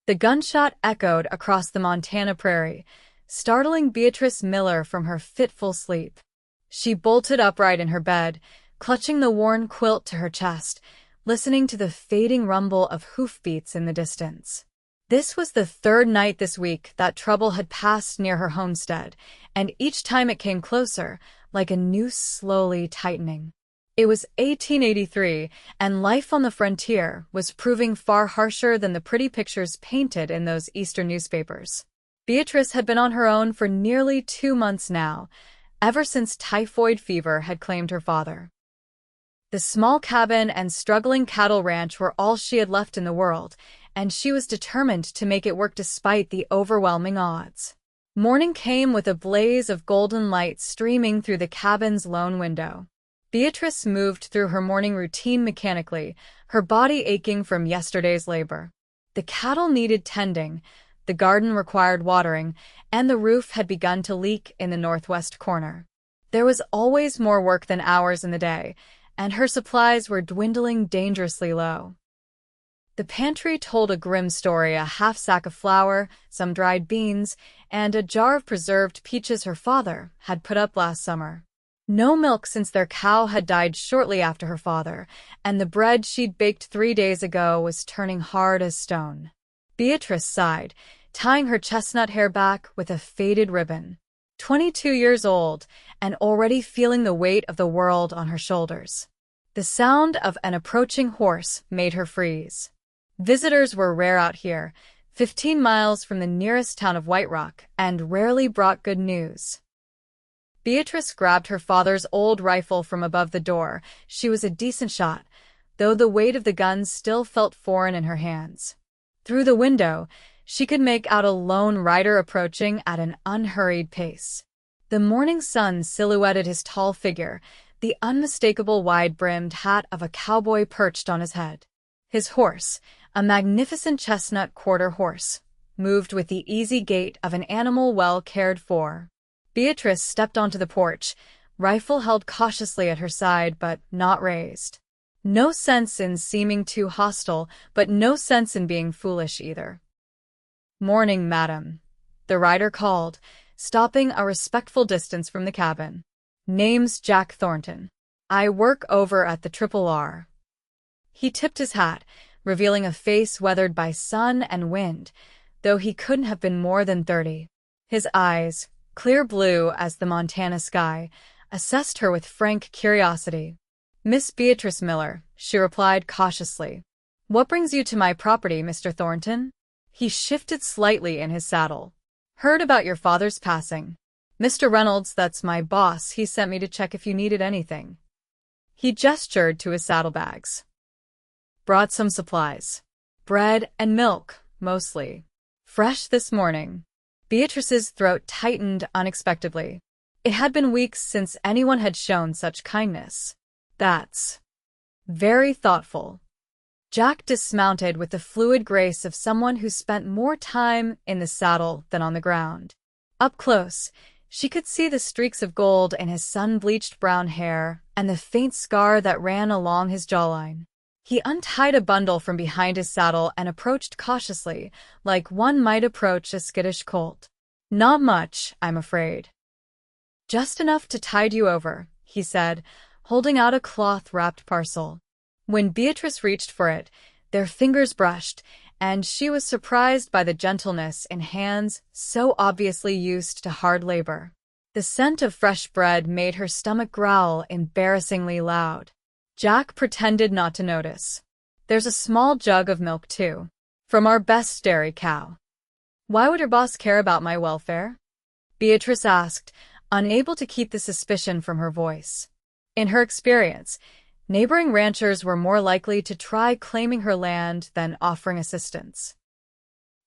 The gunshot echoed across the Montana prairie, startling Beatrice Miller from her fitful sleep. She bolted upright in her bed, clutching the worn quilt to her chest, listening to the fading rumble of hoofbeats in the distance. This was the third night this week that trouble had passed near her homestead, and each time it came closer, like a noose slowly tightening. It was 1883, and life on the frontier was proving far harsher than the pretty pictures painted in those Eastern newspapers. Beatrice had been on her own for nearly 2 months now, ever since typhoid fever had claimed her father. The small cabin and struggling cattle ranch were all she had left in the world, and she was determined to make it work despite the overwhelming odds. Morning came with a blaze of golden light streaming through the cabin's lone window. Beatrice moved through her morning routine mechanically, her body aching from yesterday's labor. The cattle needed tending, the garden required watering, and the roof had begun to leak in the northwest corner. There was always more work than hours in the day, and her supplies were dwindling dangerously low. The pantry told a grim story: a half sack of flour, some dried beans, and a jar of preserved peaches her father had put up last summer. No milk since their cow had died shortly after her father, and the bread she'd baked 3 days ago was turning hard as stone. Beatrice sighed, tying her chestnut hair back with a faded ribbon. 22 years old, and already feeling the weight of the world on her shoulders. The sound of an approaching horse made her freeze. Visitors were rare out here, 15 miles from the nearest town of White Rock, and rarely brought good news. Beatrice grabbed her father's old rifle from above the door. She was a decent shot, though the weight of the gun still felt foreign in her hands. Through the window, she could make out a lone rider approaching at an unhurried pace. The morning sun silhouetted his tall figure, the unmistakable wide-brimmed hat of a cowboy perched on his head. His horse, a magnificent chestnut quarter horse, moved with the easy gait of an animal well cared for. Beatrice stepped onto the porch, rifle held cautiously at her side but not raised. No sense in seeming too hostile, but no sense in being foolish either. "Morning, madam," the rider called, stopping a respectful distance from the cabin. "Name's Jack Thornton. I work over at the R. He tipped his hat, revealing a face weathered by sun and wind, though he couldn't have been more than 30. His eyes, clear blue as the Montana sky, assessed her with frank curiosity. "Miss Beatrice Miller," she replied cautiously. "What brings you to my property, Mr. Thornton?" He shifted slightly in his saddle. "Heard about your father's passing. Mr. Reynolds, that's my boss, he sent me to check if you needed anything." He gestured to his saddlebags. "Brought some supplies. Bread and milk, mostly. Fresh this morning." Beatrice's throat tightened unexpectedly. It had been weeks since anyone had shown such kindness. "That's very thoughtful." Jack dismounted with the fluid grace of someone who spent more time in the saddle than on the ground. Up close, she could see the streaks of gold in his sun-bleached brown hair and the faint scar that ran along his jawline. He untied a bundle from behind his saddle and approached cautiously, like one might approach a skittish colt. "Not much, I'm afraid." "Just enough to tide you over," he said, holding out a cloth-wrapped parcel. When Beatrice reached for it, their fingers brushed, and she was surprised by the gentleness in hands so obviously used to hard labor. The scent of fresh bread made her stomach growl embarrassingly loud. Jack pretended not to notice. "There's a small jug of milk, too. From our best dairy cow." "Why would your boss care about my welfare?" Beatrice asked, unable to keep the suspicion from her voice. In her experience, neighboring ranchers were more likely to try claiming her land than offering assistance.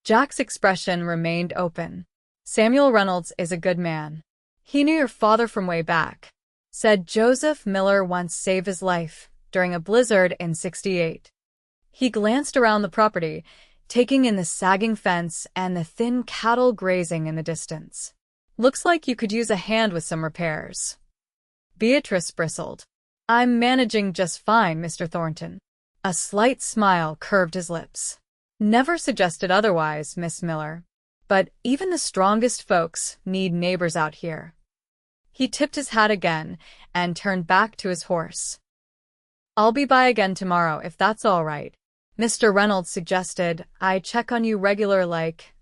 Jack's expression remained open. "Samuel Reynolds is a good man. He knew your father from way back. Said Joseph Miller once saved his life during a blizzard in '68. He glanced around the property, taking in the sagging fence and the thin cattle grazing in the distance. "Looks like you could use a hand with some repairs." Beatrice bristled. "I'm managing just fine, Mr. Thornton." A slight smile curved his lips. Never suggested otherwise, Miss Miller. But even the strongest folks need neighbors out here. He tipped his hat again and turned back to his horse. I'll be by again tomorrow if that's all right. Mr. Reynolds suggested I check on you regular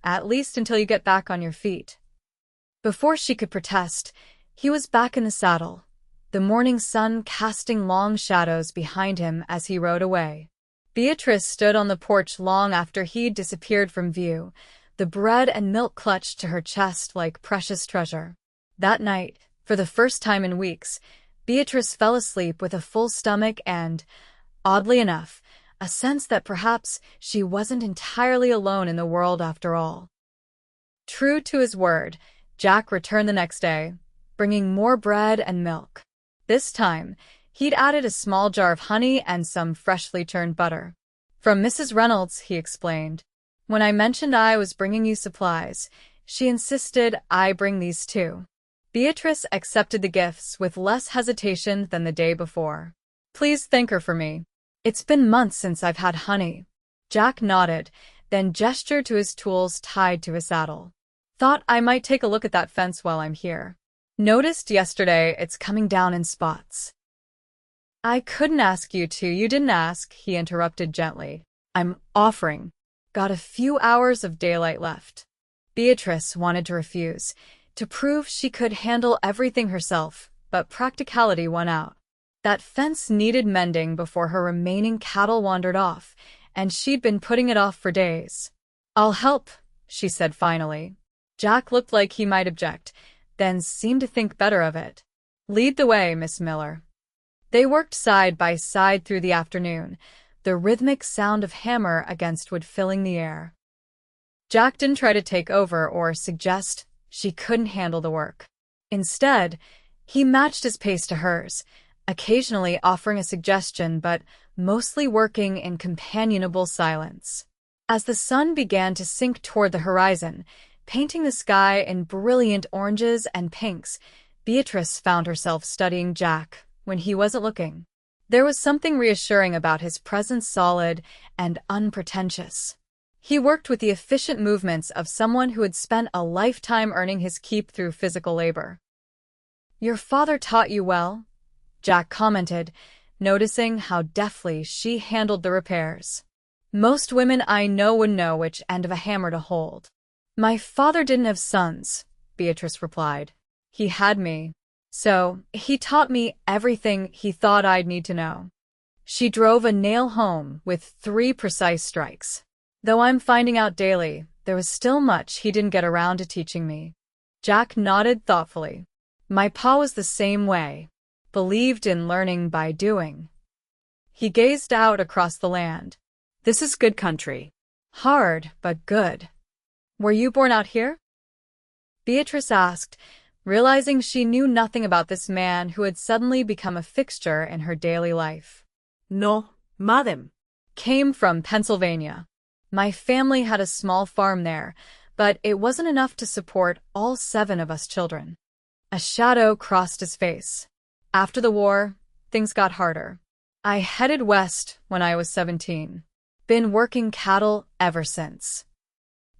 at least until you get back on your feet. Before she could protest, he was back in the saddle, the morning sun casting long shadows behind him as he rode away. Beatrice stood on the porch long after he'd disappeared from view, the bread and milk clutched to her chest like precious treasure. That night, for the first time in weeks, Beatrice fell asleep with a full stomach and, oddly enough, a sense that perhaps she wasn't entirely alone in the world after all. True to his word, Jack returned the next day, bringing more bread and milk. This time, he'd added a small jar of honey and some freshly churned butter. From Mrs. Reynolds, he explained. When I mentioned I was bringing you supplies, she insisted I bring these too. Beatrice accepted the gifts with less hesitation than the day before. Please thank her for me. It's been months since I've had honey. Jack nodded, then gestured to his tools tied to his saddle. Thought I might take a look at that fence while I'm here. Noticed yesterday it's coming down in spots. I couldn't ask you to. You didn't ask, he interrupted gently. I'm offering. Got a few hours of daylight left. Beatrice wanted to refuse, to prove she could handle everything herself, but practicality won out. That fence needed mending before her remaining cattle wandered off, and she'd been putting it off for days. I'll help, she said finally. Jack looked like he might object, then seemed to think better of it. Lead the way, Miss Miller. They worked side by side through the afternoon, the rhythmic sound of hammer against wood filling the air. Jack didn't try to take over or suggest she couldn't handle the work. Instead, he matched his pace to hers, occasionally offering a suggestion but mostly working in companionable silence. As the sun began to sink toward the horizon, painting the sky in brilliant oranges and pinks, Beatrice found herself studying Jack when he wasn't looking. There was something reassuring about his presence, solid and unpretentious. He worked with the efficient movements of someone who had spent a lifetime earning his keep through physical labor. Your father taught you well, Jack commented, noticing how deftly she handled the repairs. Most women I know would know which end of a hammer to hold. My father didn't have sons, Beatrice replied. He had me. So, he taught me everything he thought I'd need to know. She drove a nail home with 3 precise strikes. Though I'm finding out daily, there was still much he didn't get around to teaching me. Jack nodded thoughtfully. My pa was the same way. Believed in learning by doing. He gazed out across the land. This is good country. Hard, but good. Were you born out here? Beatrice asked, realizing she knew nothing about this man who had suddenly become a fixture in her daily life. No, madam. Came from Pennsylvania. My family had a small farm there, but it wasn't enough to support all 7 of us children. A shadow crossed his face. After the war, things got harder. I headed west when I was 17. Been working cattle ever since.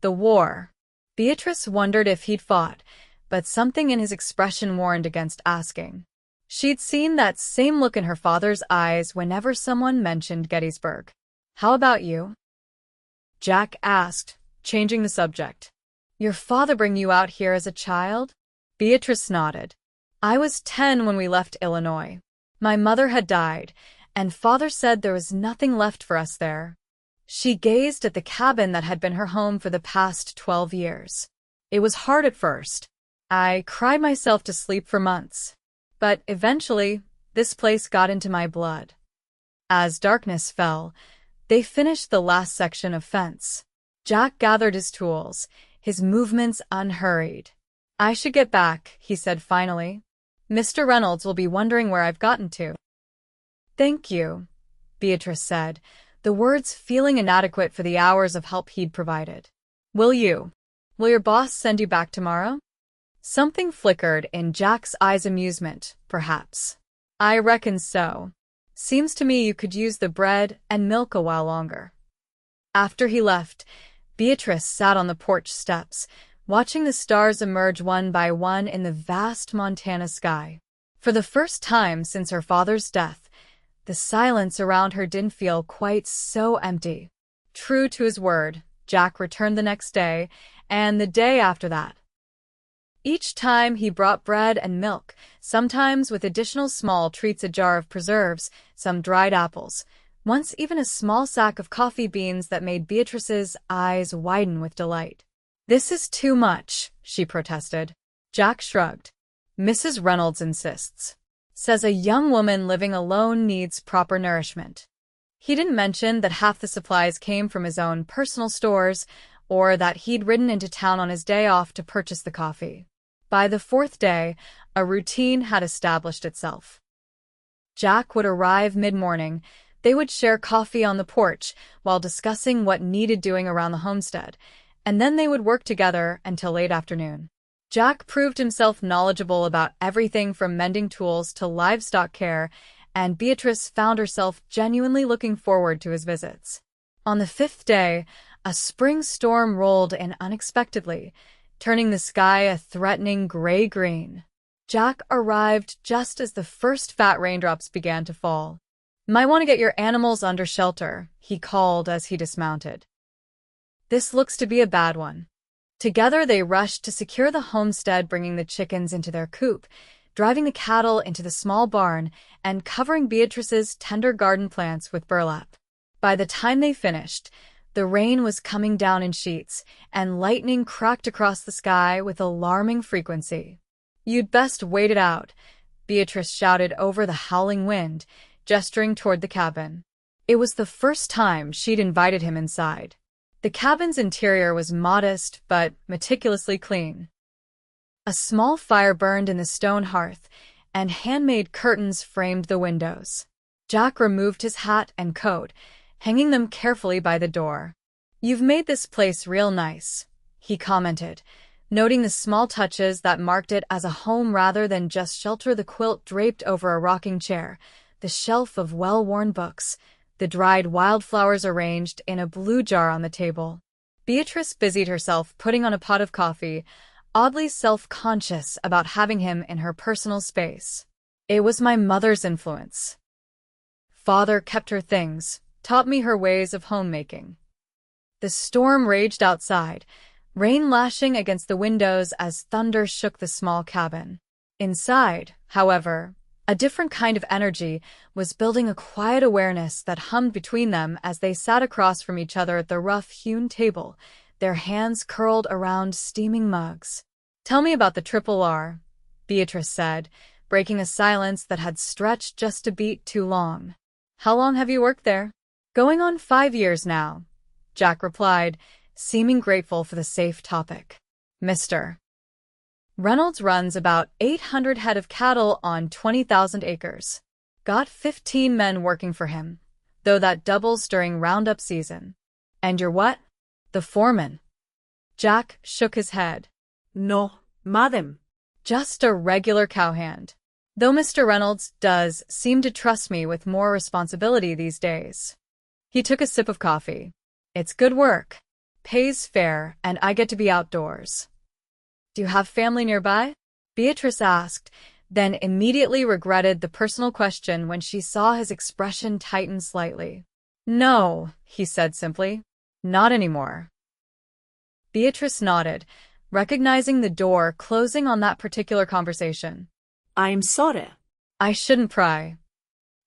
The war. Beatrice wondered if he'd fought, but something in his expression warned against asking. She'd seen that same look in her father's eyes whenever someone mentioned Gettysburg. How about you? Jack asked, changing the subject. Your father bring you out here as a child? Beatrice nodded. I was 10 when we left Illinois. My mother had died, and father said there was nothing left for us there. She gazed at the cabin that had been her home for the past 12 years. It was hard at first. I cried myself to sleep for months. But eventually, this place got into my blood. As darkness fell, they finished the last section of fence. Jack gathered his tools, his movements unhurried. I should get back, he said finally. Mr. Reynolds will be wondering where I've gotten to. Thank you, Beatrice said, the words feeling inadequate for the hours of help he'd provided. Will your boss send you back tomorrow? Something flickered in Jack's eyes. Amusement, perhaps. I reckon so. Seems to me you could use the bread and milk a while longer. After he left, Beatrice sat on the porch steps, watching the stars emerge one by one in the vast Montana sky. For the first time since her father's death, the silence around her didn't feel quite so empty. True to his word, Jack returned the next day, and the day after that. Each time he brought bread and milk, sometimes with additional small treats, a jar of preserves, some dried apples, once even a small sack of coffee beans that made Beatrice's eyes widen with delight. "This is too much," she protested. Jack shrugged. "Mrs. Reynolds insists. Says a young woman living alone needs proper nourishment." He didn't mention that half the supplies came from his own personal stores, or that he'd ridden into town on his day off to purchase the coffee. By the fourth day, a routine had established itself. Jack would arrive mid-morning. They would share coffee on the porch while discussing what needed doing around the homestead, and then they would work together until late afternoon. Jack proved himself knowledgeable about everything from mending tools to livestock care, and Beatrice found herself genuinely looking forward to his visits. On the fifth day, a spring storm rolled in unexpectedly, turning the sky a threatening gray-green. Jack arrived just as the first fat raindrops began to fall. "Might want to get your animals under shelter," he called as he dismounted. "This looks to be a bad one." Together they rushed to secure the homestead, bringing the chickens into their coop, driving the cattle into the small barn, and covering Beatrice's tender garden plants with burlap. By the time they finished, the rain was coming down in sheets, and lightning cracked across the sky with alarming frequency. "You'd best wait it out," Beatrice shouted over the howling wind, gesturing toward the cabin. It was the first time she'd invited him inside. The cabin's interior was modest but meticulously clean. A small fire burned in the stone hearth, and handmade curtains framed the windows. Jack removed his hat and coat, hanging them carefully by the door. "You've made this place real nice," he commented, noting the small touches that marked it as a home rather than just shelter: the quilt draped over a rocking chair, the shelf of well-worn books, the dried wildflowers arranged in a blue jar on the table. Beatrice busied herself putting on a pot of coffee, oddly self-conscious about having him in her personal space. "It was my mother's influence. Father kept her things, taught me her ways of homemaking." The storm raged outside, rain lashing against the windows as thunder shook the small cabin. Inside, however, a different kind of energy was building, a quiet awareness that hummed between them as they sat across from each other at the rough-hewn table, their hands curled around steaming mugs. "Tell me about the Triple R," Beatrice said, breaking a silence that had stretched just a beat too long. "How long have you worked there?" "Going on 5 years now," Jack replied, seeming grateful for the safe topic. "Mr. Reynolds runs about 800 head of cattle on 20,000 acres. Got 15 men working for him, though that doubles during roundup season." "And you're what?" "The foreman." Jack shook his head. No, madam. "Just a regular cowhand. Though Mr. Reynolds does seem to trust me with more responsibility these days." He took a sip of coffee. "It's good work, pays fair, and I get to be outdoors." "Do you have family nearby?" Beatrice asked, then immediately regretted the personal question when she saw his expression tighten slightly. "No," he said simply. "Not anymore." Beatrice nodded, recognizing the door closing on that particular conversation. "I'm sorry." "I shouldn't pry."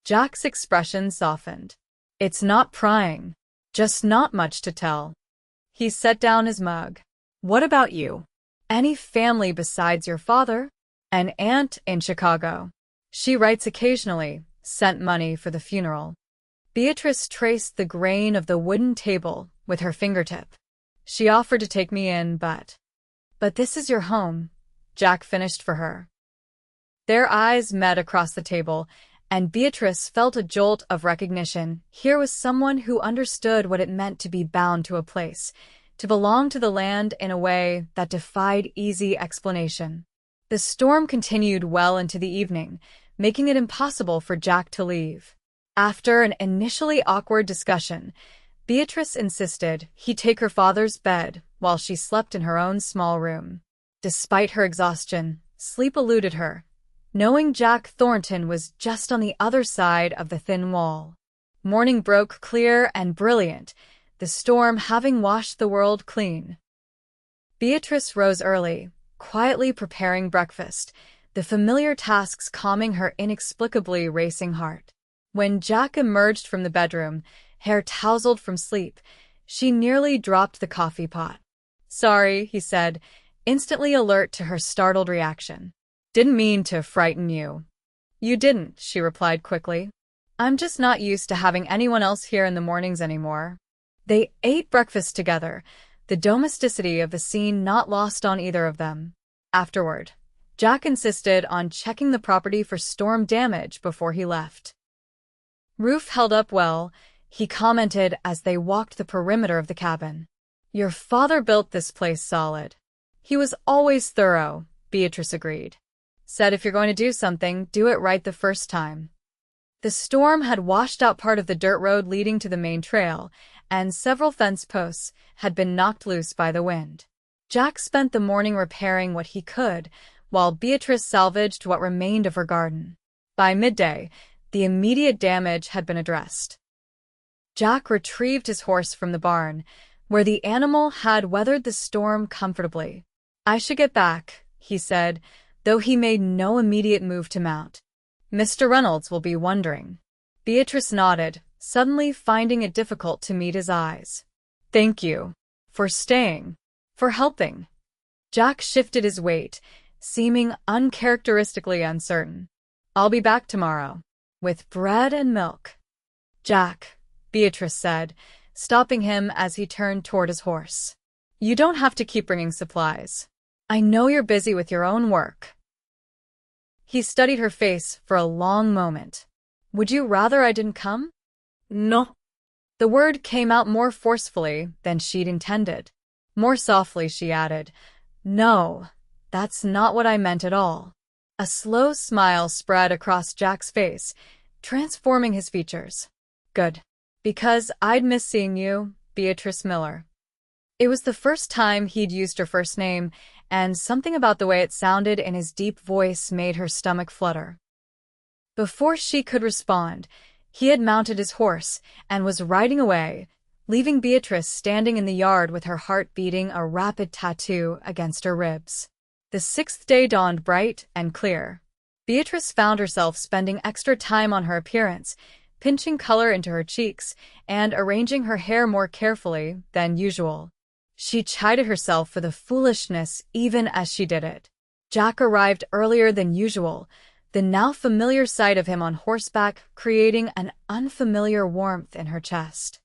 Jack's expression softened. "It's not prying, just not much to tell." He set down his mug. "What about you? Any family besides your father?" "An aunt in Chicago. She writes occasionally, sent money for the funeral." Beatrice traced the grain of the wooden table with her fingertip. "She offered to take me in, but this is your home," Jack finished for her. Their eyes met across the table, and Beatrice felt a jolt of recognition. Here was someone who understood what it meant to be bound to a place, to belong to the land in a way that defied easy explanation. The storm continued well into the evening, making it impossible for Jack to leave. After an initially awkward discussion, Beatrice insisted he take her father's bed while she slept in her own small room. Despite her exhaustion, sleep eluded her, knowing Jack Thornton was just on the other side of the thin wall. Morning broke clear and brilliant, the storm having washed the world clean. Beatrice rose early, quietly preparing breakfast, the familiar tasks calming her inexplicably racing heart. When Jack emerged from the bedroom, hair tousled from sleep, she nearly dropped the coffee pot. "Sorry," he said, instantly alert to her startled reaction. "Didn't mean to frighten you." "You didn't," she replied quickly. "I'm just not used to having anyone else here in the mornings anymore." They ate breakfast together, the domesticity of the scene not lost on either of them. Afterward, Jack insisted on checking the property for storm damage before he left. "Roof held up well," he commented as they walked the perimeter of the cabin. "Your father built this place solid." "He was always thorough," Beatrice agreed. "Said if you're going to do something, do it right the first time." The storm had washed out part of the dirt road leading to the main trail, and several fence posts had been knocked loose by the wind. Jack spent the morning repairing what he could, while Beatrice salvaged what remained of her garden. By midday, the immediate damage had been addressed. Jack retrieved his horse from the barn, where the animal had weathered the storm comfortably. "I should get back," he said, though he made no immediate move to mount. "Mr. Reynolds will be wondering." Beatrice nodded, suddenly finding it difficult to meet his eyes. "Thank you. For staying. For helping." Jack shifted his weight, seeming uncharacteristically uncertain. "I'll be back tomorrow. With bread and milk." "Jack," Beatrice said, stopping him as he turned toward his horse. "You don't have to keep bringing supplies. I know you're busy with your own work." He studied her face for a long moment. "Would you rather I didn't come?" No. The word came out more forcefully than she'd intended. More softly, she added, "No, that's not what I meant at all." A slow smile spread across Jack's face, transforming his features. "Good. Because I'd miss seeing you, Beatrice Miller." It was the first time he'd used her first name, and something about the way it sounded in his deep voice made her stomach flutter. Before she could respond, he had mounted his horse and was riding away, leaving Beatrice standing in the yard with her heart beating a rapid tattoo against her ribs. The sixth day dawned bright and clear. Beatrice found herself spending extra time on her appearance, pinching color into her cheeks and arranging her hair more carefully than usual. She chided herself for the foolishness even as she did it. Jack arrived earlier than usual, the now familiar sight of him on horseback creating an unfamiliar warmth in her chest.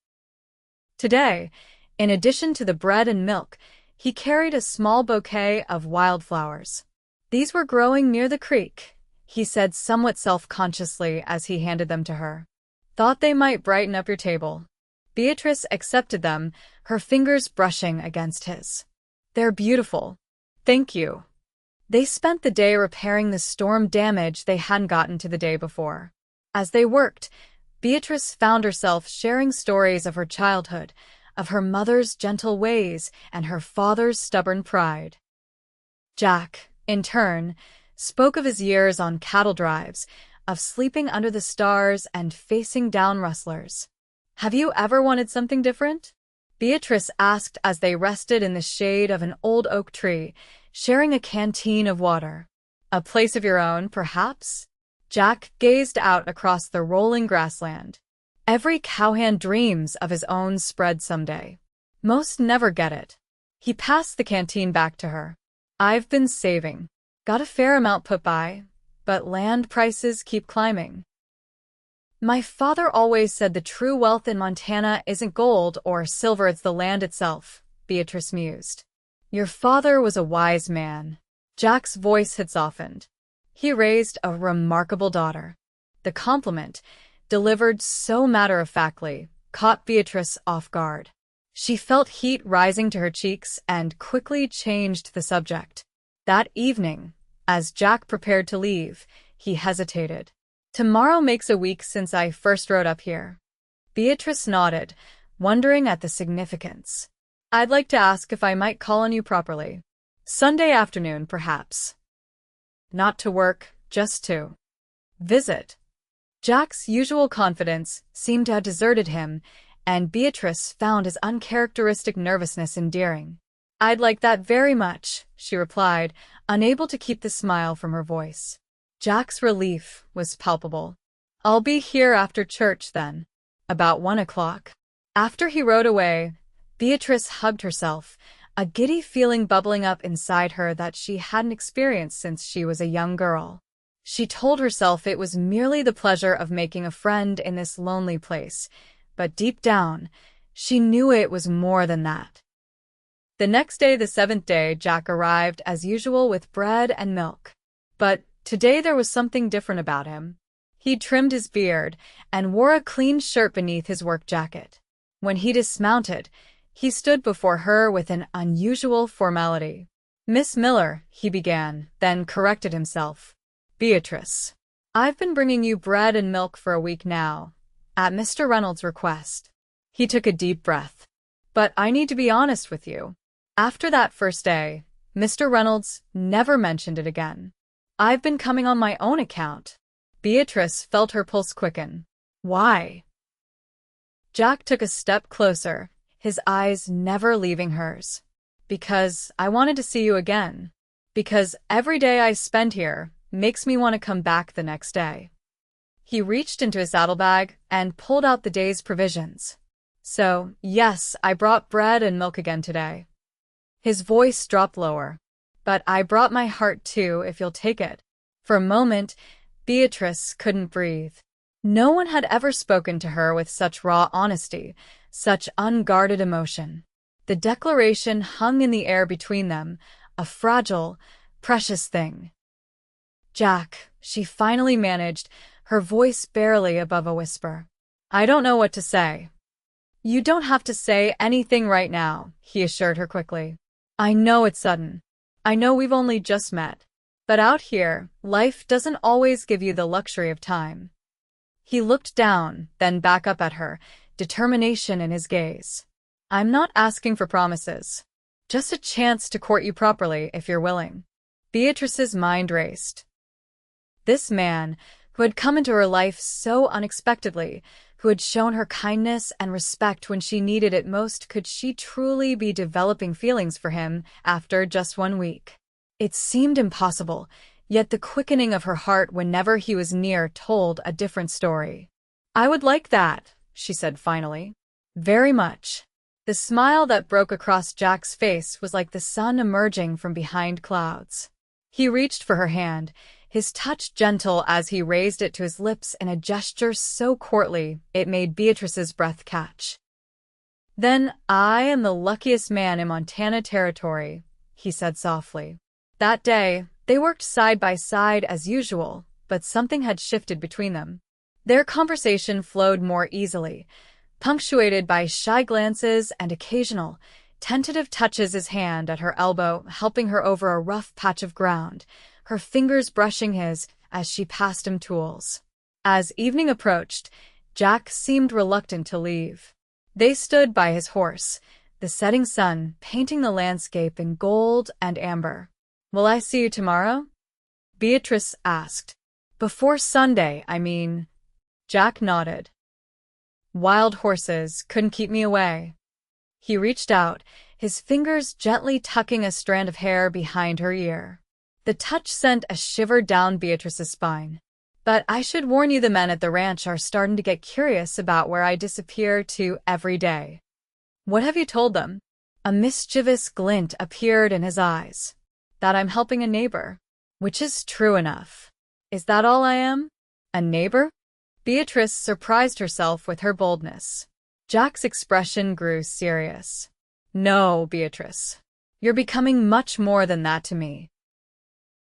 Today, in addition to the bread and milk, he carried a small bouquet of wildflowers. "These were growing near the creek," he said somewhat self-consciously as he handed them to her. "Thought they might brighten up your table." Beatrice accepted them, her fingers brushing against his. "They're beautiful. Thank you." They spent the day repairing the storm damage they hadn't gotten to the day before. As they worked, Beatrice found herself sharing stories of her childhood, of her mother's gentle ways and her father's stubborn pride. Jack, in turn, spoke of his years on cattle drives, of sleeping under the stars and facing down rustlers. "Have you ever wanted something different?" Beatrice asked as they rested in the shade of an old oak tree, sharing a canteen of water. "A place of your own, perhaps?" Jack gazed out across the rolling grassland. "Every cowhand dreams of his own spread someday. Most never get it." He passed the canteen back to her. "I've been saving. Got a fair amount put by, but land prices keep climbing." "My father always said the true wealth in Montana isn't gold or silver, it's the land itself," Beatrice mused. "Your father was a wise man." Jack's voice had softened. He raised a remarkable daughter. The compliment, delivered so matter-of-factly, caught Beatrice off guard. She felt heat rising to her cheeks and quickly changed the subject. That evening, as Jack prepared to leave, he hesitated. "Tomorrow makes a week since I first rode up here." Beatrice nodded, wondering at the significance. I'd like to ask if I might call on you properly. Sunday afternoon, perhaps. Not to work, just to visit. Jack's usual confidence seemed to have deserted him, and Beatrice found his uncharacteristic nervousness endearing. I'd like that very much, she replied, unable to keep the smile from her voice. Jack's relief was palpable. I'll be here after church then. About 1 o'clock. After he rode away, Beatrice hugged herself, a giddy feeling bubbling up inside her that she hadn't experienced since she was a young girl. She told herself it was merely the pleasure of making a friend in this lonely place, but deep down, she knew it was more than that. The next day, the 7th day, Jack arrived as usual with bread and milk. But today there was something different about him. He trimmed his beard and wore a clean shirt beneath his work jacket. When he dismounted, he stood before her with an unusual formality. Miss Miller, he began, then corrected himself. Beatrice. I've been bringing you bread and milk for a week now, at Mr. Reynolds' request. He took a deep breath. But I need to be honest with you. After that first day, Mr. Reynolds never mentioned it again. I've been coming on my own account. Beatrice felt her pulse quicken. Why? Jack took a step closer, his eyes never leaving hers. Because I wanted to see you again. Because every day I spend here makes me want to come back the next day. He reached into his saddlebag and pulled out the day's provisions. So, yes, I brought bread and milk again today. His voice dropped lower. But I brought my heart too, if you'll take it. For a moment, Beatrice couldn't breathe. No one had ever spoken to her with such raw honesty, such unguarded emotion. The declaration hung in the air between them, a fragile, precious thing. Jack, she finally managed, her voice barely above a whisper. I don't know what to say. You don't have to say anything right now, he assured her quickly. I know it's sudden. I know we've only just met. But out here, life doesn't always give you the luxury of time. He looked down, then back up at her, determination in his gaze. I'm not asking for promises. Just a chance to court you properly if you're willing. Beatrice's mind raced. This man, who had come into her life so unexpectedly, who had shown her kindness and respect when she needed it most, could she truly be developing feelings for him after just 1 week? It seemed impossible, yet the quickening of her heart whenever he was near told a different story. I would like that, she said finally. Very much. The smile that broke across Jack's face was like the sun emerging from behind clouds. He reached for her hand, his touch gentle as he raised it to his lips in a gesture so courtly it made Beatrice's breath catch. Then I am the luckiest man in Montana Territory, he said softly. That day, they worked side by side as usual, but something had shifted between them. Their conversation flowed more easily, punctuated by shy glances and occasional, tentative touches, his hand at her elbow helping her over a rough patch of ground, her fingers brushing his as she passed him tools. As evening approached, Jack seemed reluctant to leave. They stood by his horse, the setting sun painting the landscape in gold and amber. Will I see you tomorrow? Beatrice asked. Before Sunday, I mean. Jack nodded. Wild horses couldn't keep me away. He reached out, his fingers gently tucking a strand of hair behind her ear. The touch sent a shiver down Beatrice's spine. But I should warn you, the men at the ranch are starting to get curious about where I disappear to every day. What have you told them? A mischievous glint appeared in his eyes. That I'm helping a neighbor. Which is true enough. Is that all I am? A neighbor? Beatrice surprised herself with her boldness. Jack's expression grew serious. No, Beatrice. You're becoming much more than that to me.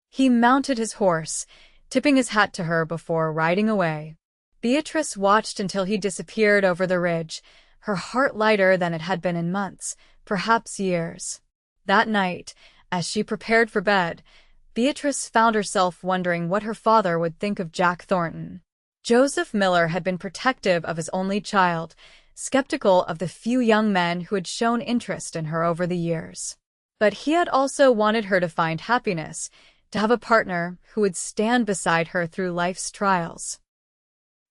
He mounted his horse, tipping his hat to her before riding away. Beatrice watched until he disappeared over the ridge, her heart lighter than it had been in months, perhaps years. That night, as she prepared for bed, Beatrice found herself wondering what her father would think of Jack Thornton. Joseph Miller had been protective of his only child, skeptical of the few young men who had shown interest in her over the years. But he had also wanted her to find happiness, to have a partner who would stand beside her through life's trials.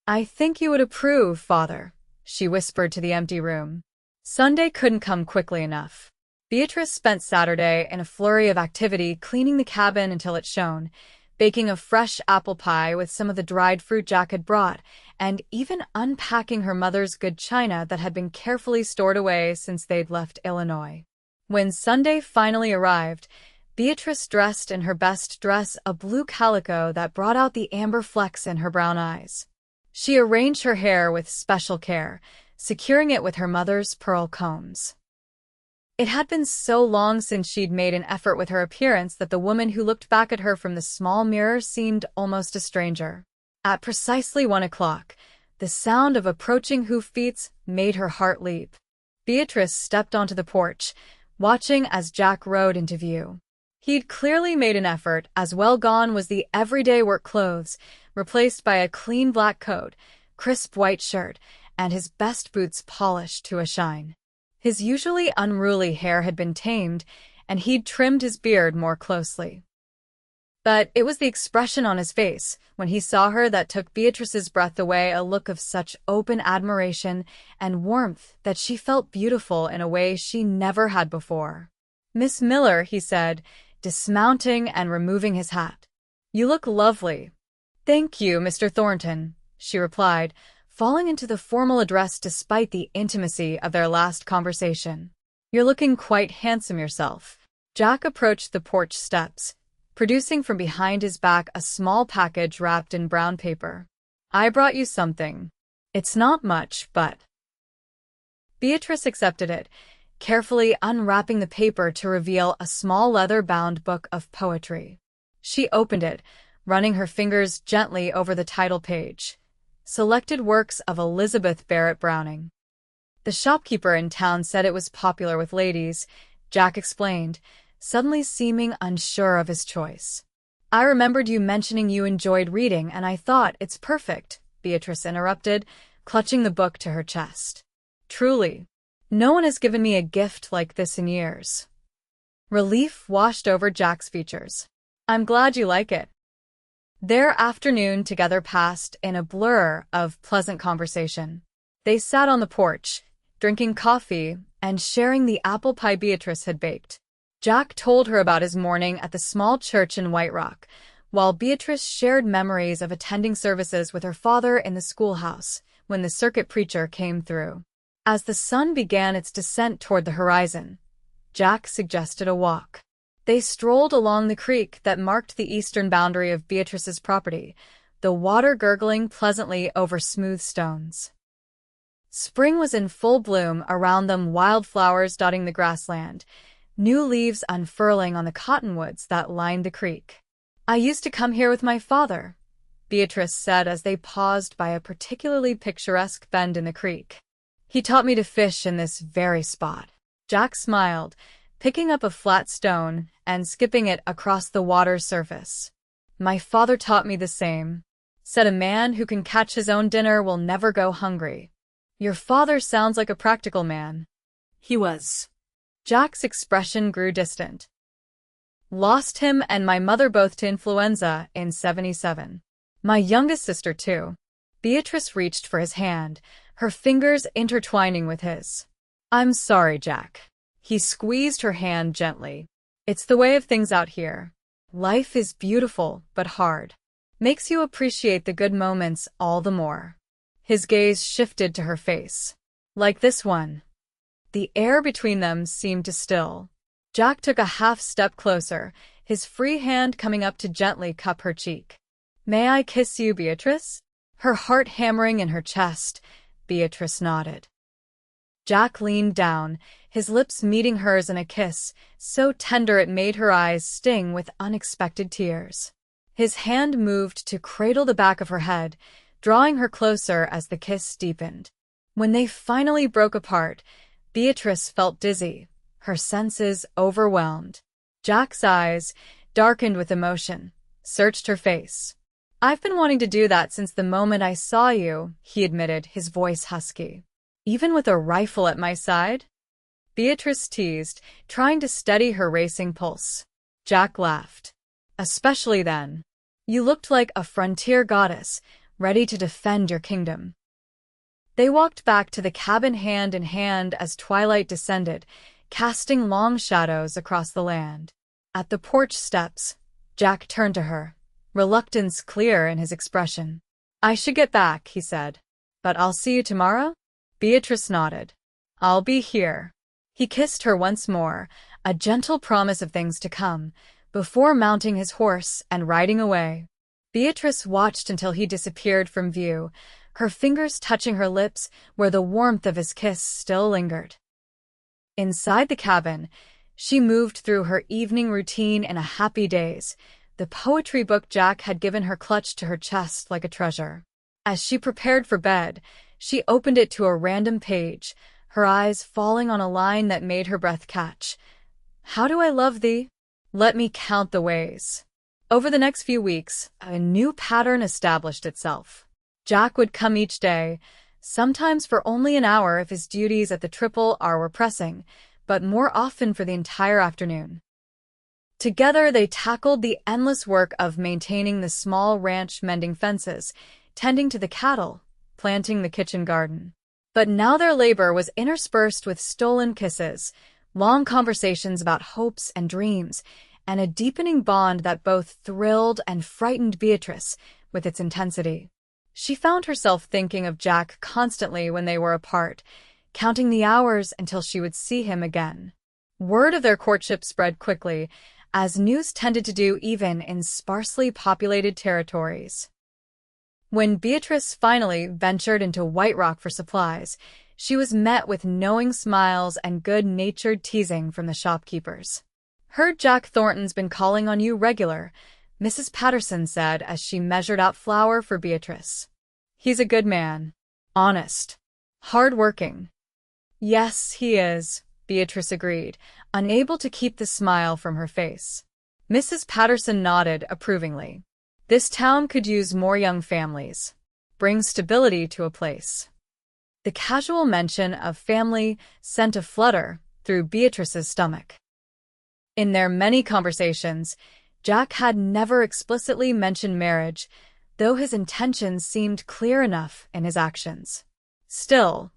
"I think you would approve, Father," she whispered to the empty room. Sunday couldn't come quickly enough. Beatrice spent Saturday in a flurry of activity, cleaning the cabin until it shone, baking a fresh apple pie with some of the dried fruit Jack had brought, and even unpacking her mother's good china that had been carefully stored away since they'd left Illinois. When Sunday finally arrived, Beatrice dressed in her best dress, a blue calico that brought out the amber flecks in her brown eyes. She arranged her hair with special care, securing it with her mother's pearl combs. It had been so long since she'd made an effort with her appearance that the woman who looked back at her from the small mirror seemed almost a stranger. At precisely 1 o'clock, the sound of approaching hoofbeats made her heart leap. Beatrice stepped onto the porch, watching as Jack rode into view. He'd clearly made an effort, as well gone was the everyday work clothes, replaced by a clean black coat, crisp white shirt, and his best boots polished to a shine. His usually unruly hair had been tamed, and he'd trimmed his beard more closely. But it was the expression on his face when he saw her that took Beatrice's breath away, a look of such open admiration and warmth that she felt beautiful in a way she never had before. "Miss Miller," he said, dismounting and removing his hat. "You look lovely." "Thank you, Mr. Thornton," she replied, falling into the formal address despite the intimacy of their last conversation. "You're looking quite handsome yourself." Jack approached the porch steps, producing from behind his back a small package wrapped in brown paper. "I brought you something. It's not much, but—" Beatrice accepted it, carefully unwrapping the paper to reveal a small leather-bound book of poetry. She opened it, running her fingers gently over the title page. Selected works of Elizabeth Barrett Browning. "The shopkeeper in town said it was popular with ladies," Jack explained, suddenly seeming unsure of his choice. "I remembered you mentioning you enjoyed reading, and I thought it's perfect," Beatrice interrupted, clutching the book to her chest. "Truly, no one has given me a gift like this in years." Relief washed over Jack's features. "I'm glad you like it." Their afternoon together passed in a blur of pleasant conversation. They sat on the porch, drinking coffee and sharing the apple pie Beatrice had baked. Jack told her about his morning at the small church in White Rock, while Beatrice shared memories of attending services with her father in the schoolhouse when the circuit preacher came through. As the sun began its descent toward the horizon, Jack suggested a walk. They strolled along the creek that marked the eastern boundary of Beatrice's property, the water gurgling pleasantly over smooth stones. Spring was in full bloom around them, wildflowers dotting the grassland, new leaves unfurling on the cottonwoods that lined the creek. "I used to come here with my father," Beatrice said as they paused by a particularly picturesque bend in the creek. "He taught me to fish in this very spot." Jack smiled, picking up a flat stone and skipping it across the water's surface. "My father taught me the same," said a man who can catch his own dinner will never go hungry. "Your father sounds like a practical man." He was. Jack's expression grew distant. "Lost him and my mother both to influenza in '77. My youngest sister too." Beatrice reached for his hand, her fingers intertwining with his. "I'm sorry, Jack." He squeezed her hand gently. "It's the way of things out here. Life is beautiful but hard. Makes you appreciate the good moments all the more." His gaze shifted to her face. "Like this one." The air between them seemed to still. Jack took a half step closer, his free hand coming up to gently cup her cheek. "May I kiss you, Beatrice?" Her heart hammering in her chest, Beatrice nodded. Jack leaned down, his lips meeting hers in a kiss, so tender it made her eyes sting with unexpected tears. His hand moved to cradle the back of her head, drawing her closer as the kiss deepened. When they finally broke apart, Beatrice felt dizzy, her senses overwhelmed. Jack's eyes, darkened with emotion, searched her face. "I've been wanting to do that since the moment I saw you," he admitted, his voice husky. Even with a rifle at my side? Beatrice teased, trying to steady her racing pulse. Jack laughed. Especially then. You looked like a frontier goddess, ready to defend your kingdom. They walked back to the cabin hand in hand as twilight descended, casting long shadows across the land. At the porch steps, Jack turned to her, reluctance clear in his expression. I should get back, he said. But I'll see you tomorrow? Beatrice nodded. I'll be here. He kissed her once more, a gentle promise of things to come, before mounting his horse and riding away. Beatrice watched until he disappeared from view, her fingers touching her lips where the warmth of his kiss still lingered. Inside the cabin, she moved through her evening routine in a happy daze, the poetry book Jack had given her clutched to her chest like a treasure. As she prepared for bed, she opened it to a random page, her eyes falling on a line that made her breath catch. How do I love thee? Let me count the ways. Over the next few weeks, a new pattern established itself. Jack would come each day, sometimes for only an hour if his duties at the Triple R were pressing, but more often for the entire afternoon. Together they tackled the endless work of maintaining the small ranch, mending fences, tending to the cattle, planting the kitchen garden. But now their labor was interspersed with stolen kisses, long conversations about hopes and dreams, and a deepening bond that both thrilled and frightened Beatrice with its intensity. She found herself thinking of Jack constantly when they were apart, counting the hours until she would see him again. Word of their courtship spread quickly, as news tended to do even in sparsely populated territories. When Beatrice finally ventured into White Rock for supplies, she was met with knowing smiles and good-natured teasing from the shopkeepers. Heard Jack Thornton's been calling on you regular, Mrs. Patterson said as she measured out flour for Beatrice. He's a good man. Honest. Hard-working. Yes, he is, Beatrice agreed, unable to keep the smile from her face. Mrs. Patterson nodded approvingly. This town could use more young families. Bring stability to a place. The casual mention of family sent a flutter through Beatrice's stomach. In their many conversations, Jack had never explicitly mentioned marriage, though his intentions seemed clear enough in his actions. Still,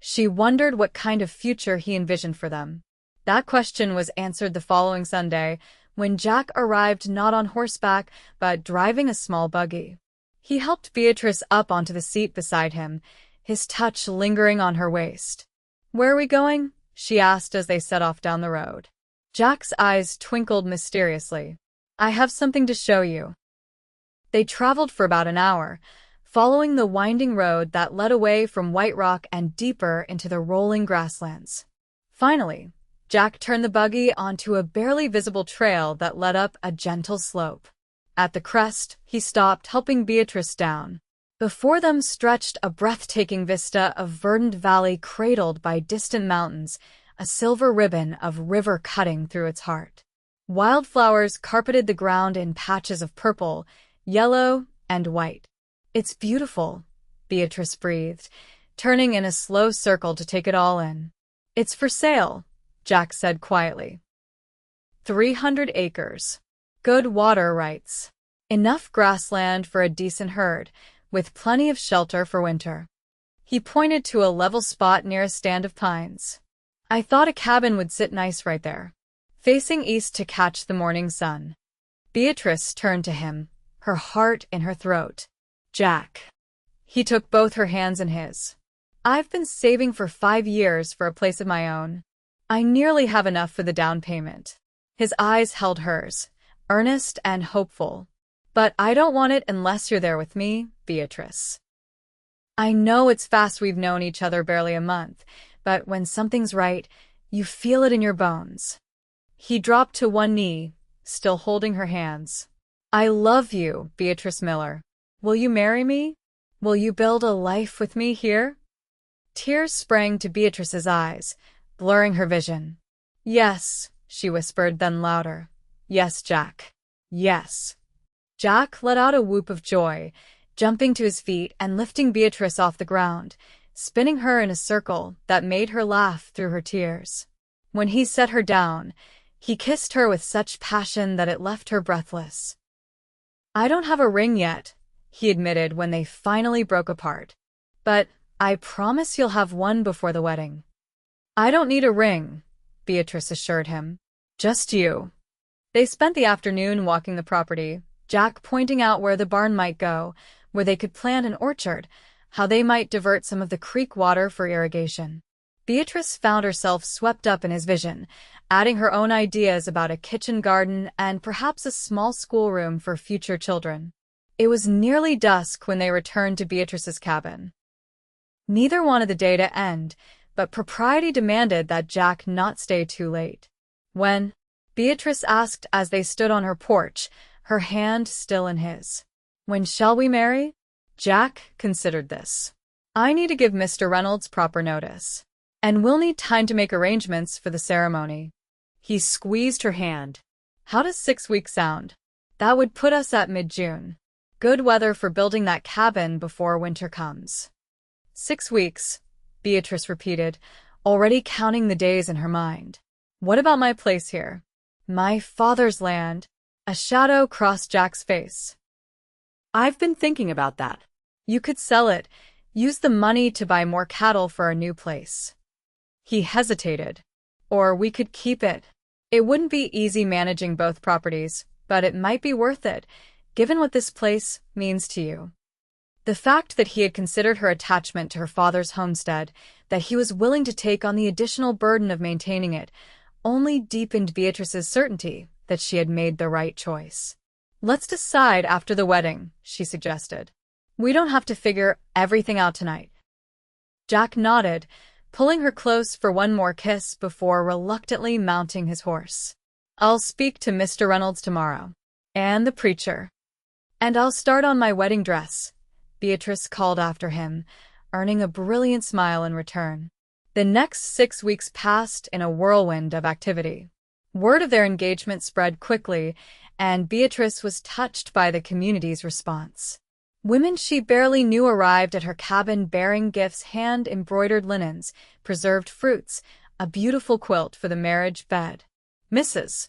she wondered what kind of future he envisioned for them. That question was answered the following Sunday, when Jack arrived not on horseback, but driving a small buggy. He helped Beatrice up onto the seat beside him, his touch lingering on her waist. Where are we going? She asked as they set off down the road. Jack's eyes twinkled mysteriously. I have something to show you. They traveled for about an hour, following the winding road that led away from White Rock and deeper into the rolling grasslands. Finally, Jack turned the buggy onto a barely visible trail that led up a gentle slope. At the crest, he stopped, helping Beatrice down. Before them stretched a breathtaking vista of verdant valley cradled by distant mountains, a silver ribbon of river cutting through its heart. Wildflowers carpeted the ground in patches of purple, yellow, and white. It's beautiful, Beatrice breathed, turning in a slow circle to take it all in. It's for sale, Jack said quietly. 300 acres. Good water rights. Enough grassland for a decent herd, with plenty of shelter for winter. He pointed to a level spot near a stand of pines. I thought a cabin would sit nice right there, facing east to catch the morning sun. Beatrice turned to him, her heart in her throat. Jack. He took both her hands in his. I've been saving for 5 years for a place of my own. I nearly have enough for the down payment. His eyes held hers, earnest and hopeful. But I don't want it unless you're there with me, Beatrice. I know it's fast we've known each other barely a month, but when something's right, you feel it in your bones. He dropped to one knee, still holding her hands. I love you, Beatrice Miller. Will you marry me? Will you build a life with me here? Tears sprang to Beatrice's eyes, blurring her vision. Yes, she whispered, then louder. Yes, Jack. Yes. Jack let out a whoop of joy, jumping to his feet and lifting Beatrice off the ground, spinning her in a circle that made her laugh through her tears. When he set her down, he kissed her with such passion that it left her breathless. "I don't have a ring yet," he admitted when they finally broke apart. "But I promise you'll have one before the wedding." "I don't need a ring," Beatrice assured him. "Just you." They spent the afternoon walking the property, Jack pointing out where the barn might go, where they could plant an orchard, how they might divert some of the creek water for irrigation. Beatrice found herself swept up in his vision, adding her own ideas about a kitchen garden and perhaps a small schoolroom for future children. It was nearly dusk when they returned to Beatrice's cabin. Neither wanted the day to end, but propriety demanded that Jack not stay too late. "When?" Beatrice asked as they stood on her porch, her hand still in his. "When shall we marry?" Jack considered this. "I need to give Mr. Reynolds proper notice. And we'll need time to make arrangements for the ceremony." He squeezed her hand. "How does 6 weeks sound? That would put us at mid-June. Good weather for building that cabin before winter comes." 6 weeks, Beatrice repeated, already counting the days in her mind. "What about my place here? My father's land?" A shadow crossed Jack's face. I've been thinking about that. "You could sell it, use the money to buy more cattle for our new place." He hesitated. "Or we could keep it. It wouldn't be easy managing both properties, but it might be worth it, given what this place means to you." The fact that he had considered her attachment to her father's homestead, that he was willing to take on the additional burden of maintaining it, only deepened Beatrice's certainty that she had made the right choice. "Let's decide after the wedding," she suggested. "We don't have to figure everything out tonight." Jack nodded, pulling her close for one more kiss before reluctantly mounting his horse. "I'll speak to Mr. Reynolds tomorrow. And the preacher. And I'll start on my wedding dress," Beatrice called after him, earning a brilliant smile in return. The next 6 weeks passed in a whirlwind of activity. Word of their engagement spread quickly, and Beatrice was touched by the community's response. Women she barely knew arrived at her cabin bearing gifts, hand-embroidered linens, preserved fruits, a beautiful quilt for the marriage bed. Mrs.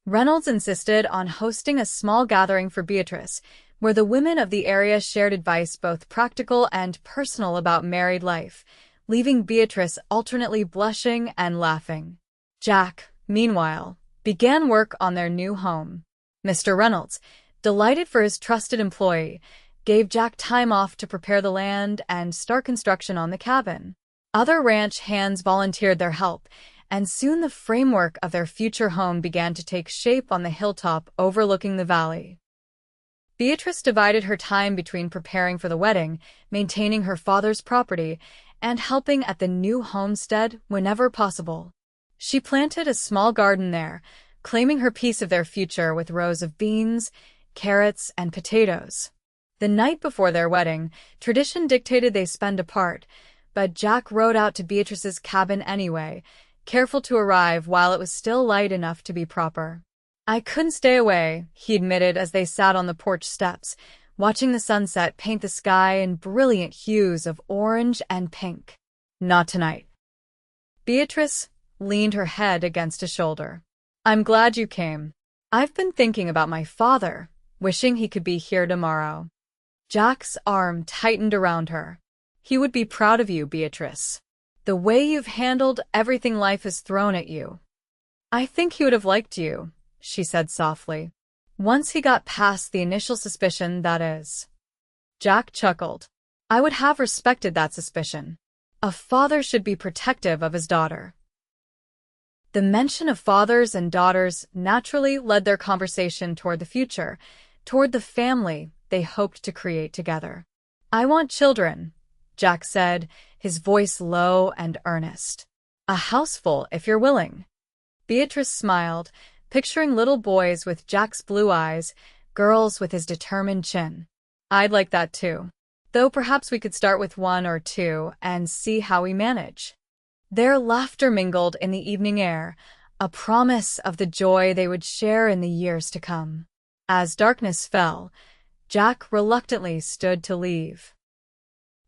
Reynolds insisted on hosting a small gathering for Beatrice, where the women of the area shared advice both practical and personal about married life, leaving Beatrice alternately blushing and laughing. Jack, meanwhile, began work on their new home. Mr. Reynolds, delighted for his trusted employee, gave Jack time off to prepare the land and start construction on the cabin. Other ranch hands volunteered their help, and soon the framework of their future home began to take shape on the hilltop overlooking the valley. Beatrice divided her time between preparing for the wedding, maintaining her father's property, and helping at the new homestead whenever possible. She planted a small garden there, claiming her piece of their future with rows of beans, carrots, and potatoes. The night before their wedding, tradition dictated they spend apart, but Jack rode out to Beatrice's cabin anyway, careful to arrive while it was still light enough to be proper. "I couldn't stay away," he admitted as they sat on the porch steps, watching the sunset paint the sky in brilliant hues of orange and pink. "Not tonight." Beatrice leaned her head against a shoulder. "I'm glad you came. I've been thinking about my father, wishing he could be here tomorrow." Jack's arm tightened around her. "He would be proud of you, Beatrice. The way you've handled everything life has thrown at you." "I think he would have liked you," she said softly. "Once he got past the initial suspicion, that is." Jack chuckled. "I would have respected that suspicion. A father should be protective of his daughter." The mention of fathers and daughters naturally led their conversation toward the future, toward the family they hoped to create together. "I want children," Jack said, his voice low and earnest. "A houseful, if you're willing." Beatrice smiled, picturing little boys with Jack's blue eyes, girls with his determined chin. "I'd like that too. Though perhaps we could start with 1 or 2 and see how we manage." Their laughter mingled in the evening air, a promise of the joy they would share in the years to come. As darkness fell, Jack reluctantly stood to leave.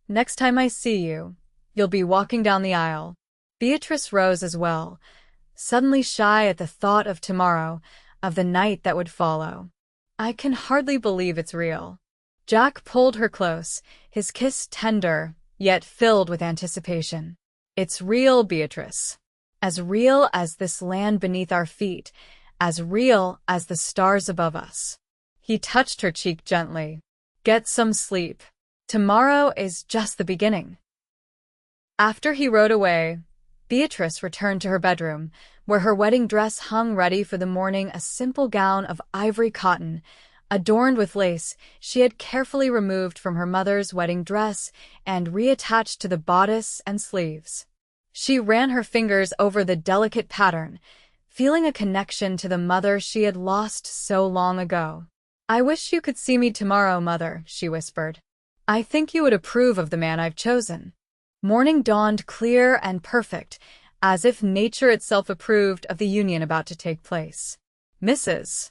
Next time I see you, you'll be walking down the aisle." Beatrice rose as well, suddenly shy at the thought of tomorrow, of the night that would follow. "I can hardly believe it's real." Jack pulled her close, his kiss tender, yet filled with anticipation. "It's real, Beatrice. As real as this land beneath our feet, as real as the stars above us." He touched her cheek gently. "Get some sleep. Tomorrow is just the beginning." After he rode away, Beatrice returned to her bedroom, where her wedding dress hung ready for the morning, a simple gown of ivory cotton, adorned with lace she had carefully removed from her mother's wedding dress and reattached to the bodice and sleeves. She ran her fingers over the delicate pattern, feeling a connection to the mother she had lost so long ago. "I wish you could see me tomorrow, Mother," she whispered. "I think you would approve of the man I've chosen." Morning dawned clear and perfect, as if nature itself approved of the union about to take place. Mrs.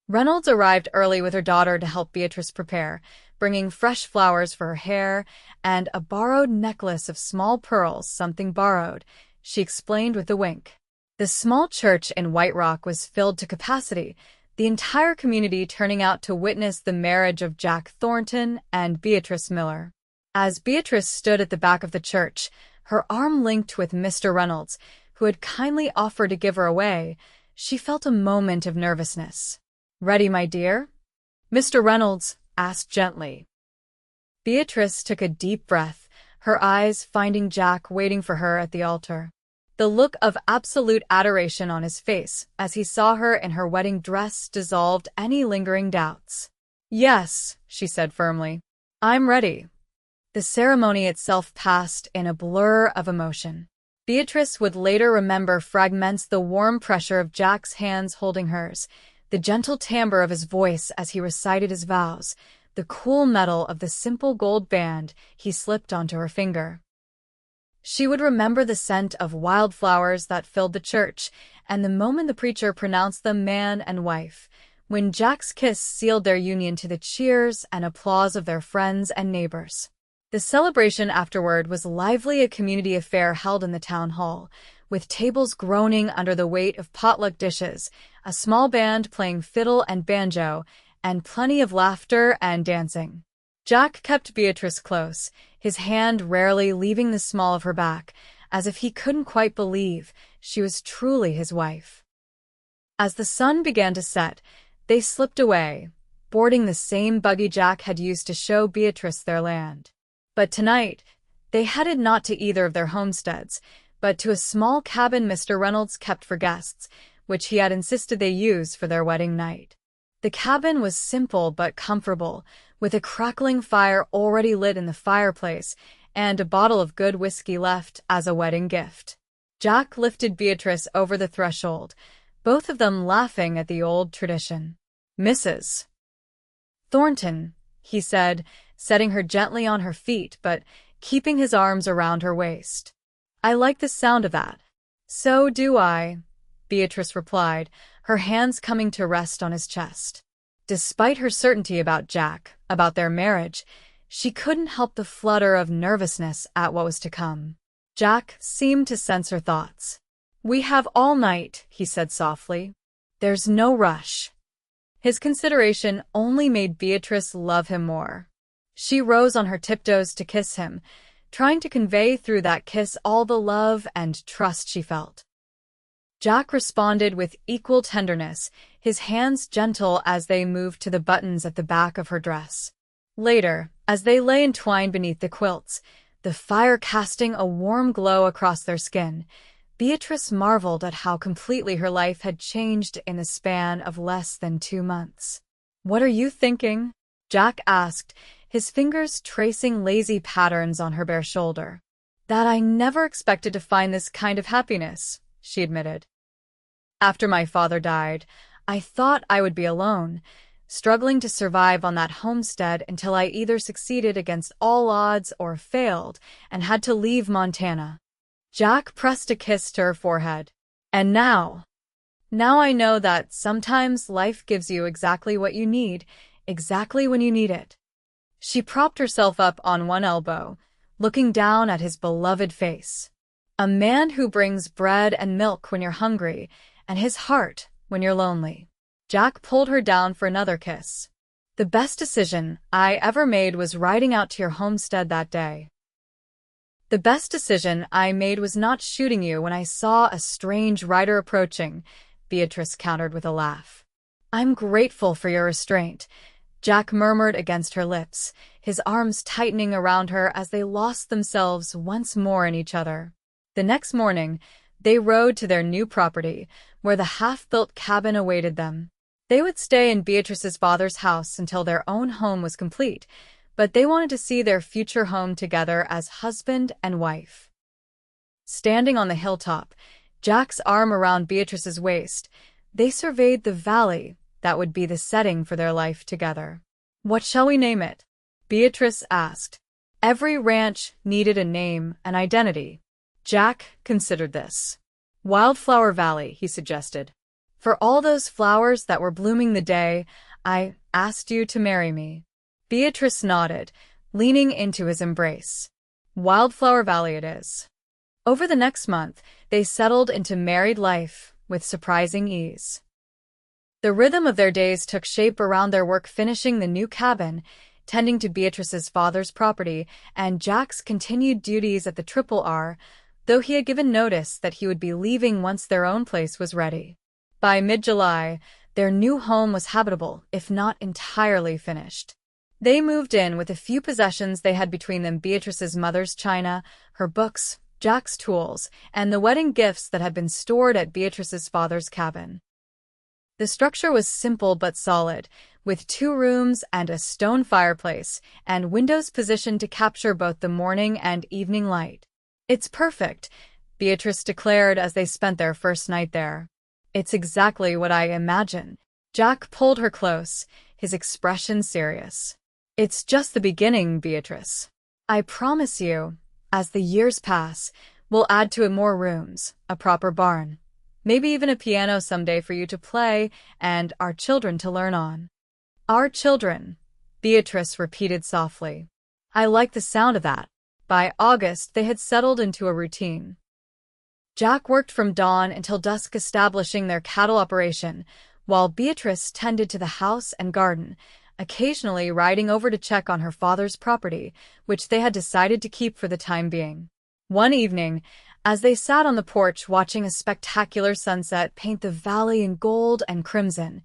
Reynolds arrived early with her daughter to help Beatrice prepare, bringing fresh flowers for her hair and a borrowed necklace of small pearls, something borrowed, she explained with a wink. The small church in White Rock was filled to capacity, the entire community turning out to witness the marriage of Jack Thornton and Beatrice Miller. As Beatrice stood at the back of the church, her arm linked with Mr. Reynolds, who had kindly offered to give her away, she felt a moment of nervousness. "Ready, my dear?" Mr. Reynolds asked gently. Beatrice took a deep breath, her eyes finding Jack waiting for her at the altar. The look of absolute adoration on his face as he saw her in her wedding dress dissolved any lingering doubts. "Yes," she said firmly. "I'm ready." The ceremony itself passed in a blur of emotion. Beatrice would later remember fragments: the warm pressure of Jack's hands holding hers, the gentle timbre of his voice as he recited his vows, the cool metal of the simple gold band he slipped onto her finger. She would remember the scent of wildflowers that filled the church, and the moment the preacher pronounced them man and wife, when Jack's kiss sealed their union to the cheers and applause of their friends and neighbors. The celebration afterward was lively, a community affair held in the town hall, with tables groaning under the weight of potluck dishes, a small band playing fiddle and banjo, and plenty of laughter and dancing. Jack kept Beatrice close, his hand rarely leaving the small of her back, as if he couldn't quite believe she was truly his wife. As the sun began to set, they slipped away, boarding the same buggy Jack had used to show Beatrice their land. But tonight, they headed not to either of their homesteads, but to a small cabin Mr. Reynolds kept for guests, which he had insisted they use for their wedding night. The cabin was simple but comfortable, with a crackling fire already lit in the fireplace and a bottle of good whiskey left as a wedding gift. Jack lifted Beatrice over the threshold, both of them laughing at the old tradition. "Mrs. Thornton," he said, setting her gently on her feet but keeping his arms around her waist. "I like the sound of that." "So do I," Beatrice replied, her hands coming to rest on his chest. Despite her certainty about Jack, about their marriage, she couldn't help the flutter of nervousness at what was to come. Jack seemed to sense her thoughts. "We have all night," he said softly. "There's no rush." His consideration only made Beatrice love him more. She rose on her tiptoes to kiss him, trying to convey through that kiss all the love and trust she felt. Jack responded with equal tenderness, his hands gentle as they moved to the buttons at the back of her dress. Later, as they lay entwined beneath the quilts, the fire casting a warm glow across their skin, Beatrice marveled at how completely her life had changed in the span of less than 2 months. "What are you thinking?" Jack asked, his fingers tracing lazy patterns on her bare shoulder. "That I never expected to find this kind of happiness," she admitted. "After my father died, I thought I would be alone, struggling to survive on that homestead until I either succeeded against all odds or failed and had to leave Montana." Jack pressed a kiss to her forehead. "And now I know that sometimes life gives you exactly what you need, exactly when you need it." She propped herself up on one elbow, looking down at his beloved face. A man who brings bread and milk when you're hungry, and his heart when you're lonely. Jack pulled her down for another kiss. The best decision I ever made was riding out to your homestead that day. The best decision I made was not shooting you when I saw a strange rider approaching, Beatrice countered with a laugh. I'm grateful for your restraint, Jack murmured against her lips, his arms tightening around her as they lost themselves once more in each other. The next morning, they rode to their new property, where the half-built cabin awaited them. They would stay in Beatrice's father's house until their own home was complete, but they wanted to see their future home together as husband and wife. Standing on the hilltop, Jack's arm around Beatrice's waist, they surveyed the valley that would be the setting for their life together. What shall we name it? Beatrice asked. Every ranch needed a name, an identity. Jack considered this. Wildflower Valley, he suggested. For all those flowers that were blooming the day I asked you to marry me. Beatrice nodded, leaning into his embrace. Wildflower Valley it is. Over the next month, they settled into married life with surprising ease. The rhythm of their days took shape around their work finishing the new cabin, tending to Beatrice's father's property, and Jack's continued duties at the Triple R, though he had given notice that he would be leaving once their own place was ready. By mid-July, their new home was habitable, if not entirely finished. They moved in with a few possessions they had between them: Beatrice's mother's china, her books, Jack's tools, and the wedding gifts that had been stored at Beatrice's father's cabin. The structure was simple but solid, with 2 rooms and a stone fireplace, and windows positioned to capture both the morning and evening light. It's perfect, Beatrice declared as they spent their first night there. It's exactly what I imagined. Jack pulled her close, his expression serious. It's just the beginning, Beatrice. I promise you, as the years pass, we'll add to it more rooms, a proper barn. Maybe even a piano someday for you to play and our children to learn on. Our children, Beatrice repeated softly. I like the sound of that. By August, they had settled into a routine. Jack worked from dawn until dusk establishing their cattle operation, while Beatrice tended to the house and garden, occasionally riding over to check on her father's property, which they had decided to keep for the time being. One evening, as they sat on the porch watching a spectacular sunset paint the valley in gold and crimson,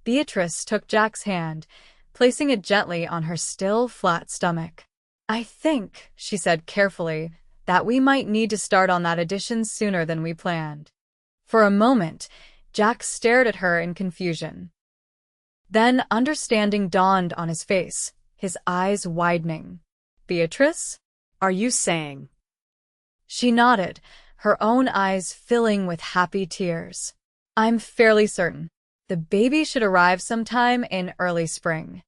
Beatrice took Jack's hand, placing it gently on her still, flat stomach. I think, she said carefully, that we might need to start on that addition sooner than we planned. For a moment, Jack stared at her in confusion. Then understanding dawned on his face, his eyes widening. Beatrice? Are you saying? She nodded, her own eyes filling with happy tears. I'm fairly certain. The baby should arrive sometime in early spring.